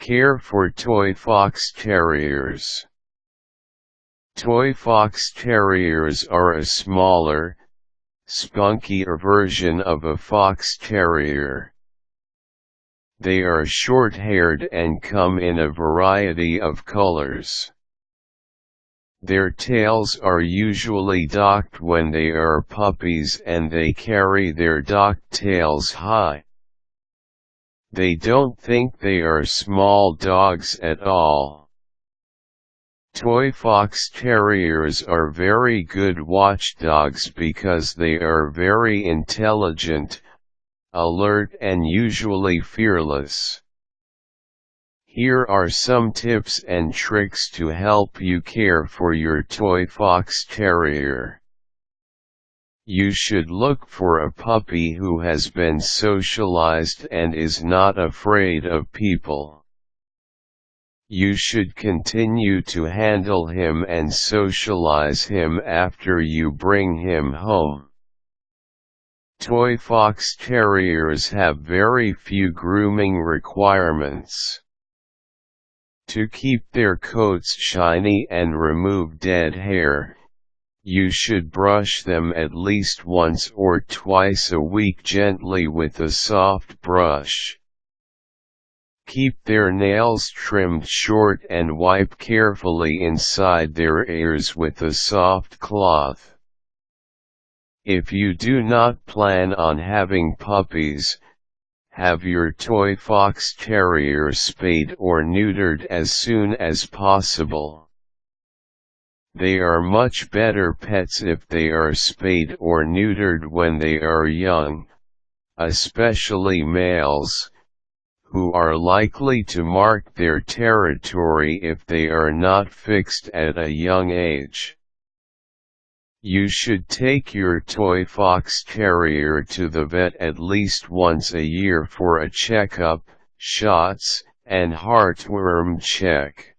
Care for Toy Fox Terriers. Toy Fox Terriers are a smaller, spunkier version of a fox terrier. They are short-haired and come in a variety of colors. Their tails are usually docked when they are puppies and they carry their docked tails high. They don't think they are small dogs at all. Toy Fox Terriers are very good watchdogs because they are very intelligent, alert and usually fearless. Here are some tips and tricks to help you care for your Toy Fox Terrier. You should look for a puppy who has been socialized and is not afraid of people. You should continue to handle him and socialize him after you bring him home. Toy Fox Terriers have very few grooming requirements. To keep their coats shiny and remove dead hair, you should brush them at least once or twice a week gently with a soft brush. Keep their nails trimmed short and wipe carefully inside their ears with a soft cloth. If you do not plan on having puppies, have your Toy Fox Terrier spayed or neutered as soon as possible. They are much better pets if they are spayed or neutered when they are young, especially males, who are likely to mark their territory if they are not fixed at a young age. You should take your Toy Fox Terrier to the vet at least once a year for a checkup, shots, and heartworm check.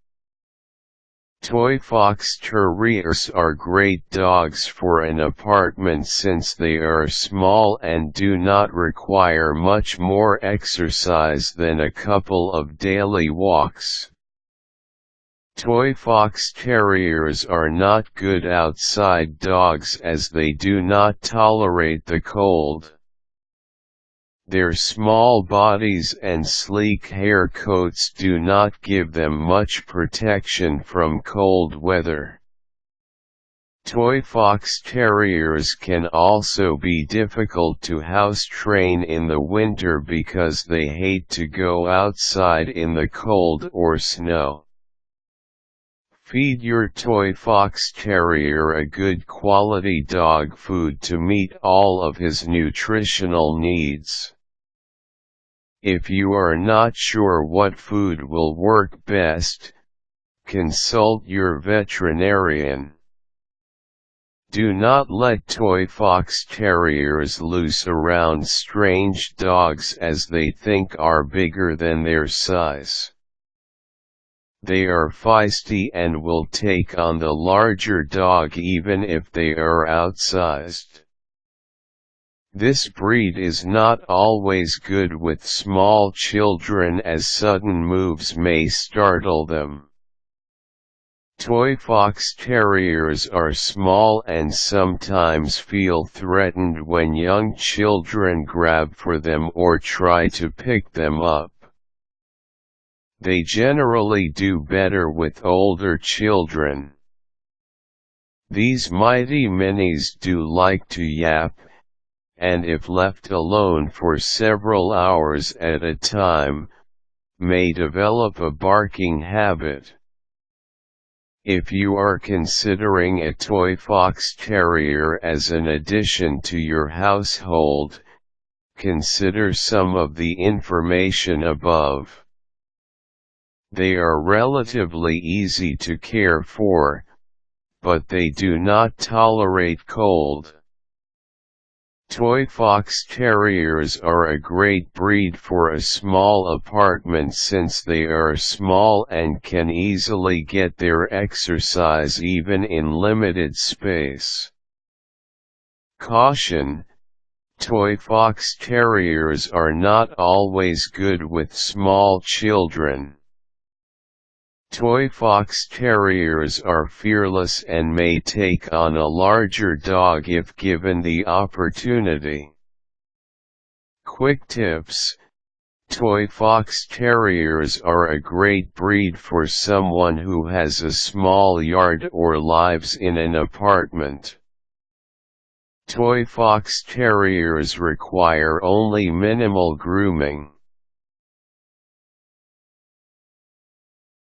Toy Fox Terriers are great dogs for an apartment since they are small and do not require much more exercise than a couple of daily walks. Toy Fox Terriers are not good outside dogs as they do not tolerate the cold. Their small bodies and sleek hair coats do not give them much protection from cold weather. Toy Fox Terriers can also be difficult to house train in the winter because they hate to go outside in the cold or snow. Feed your Toy Fox Terrier a good quality dog food to meet all of his nutritional needs. If you are not sure what food will work best, consult your veterinarian. Do not let Toy Fox Terriers loose around strange dogs as they think are bigger than their size. They are feisty and will take on the larger dog even if they are outsized. This breed is not always good with small children as sudden moves may startle them. Toy Fox Terriers are small and sometimes feel threatened when young children grab for them or try to pick them up. They generally do better with older children. These mighty minis do like to yap, and if left alone for several hours at a time, may develop a barking habit. If you are considering a Toy Fox Terrier as an addition to your household, consider some of the information above. They are relatively easy to care for, but they do not tolerate cold. Toy Fox Terriers are a great breed for a small apartment since they are small and can easily get their exercise even in limited space. Caution: Toy Fox Terriers are not always good with small children. Toy Fox Terriers are fearless and may take on a larger dog if given the opportunity. Quick tips: Toy Fox Terriers are a great breed for someone who has a small yard or lives in an apartment. Toy Fox Terriers require only minimal grooming.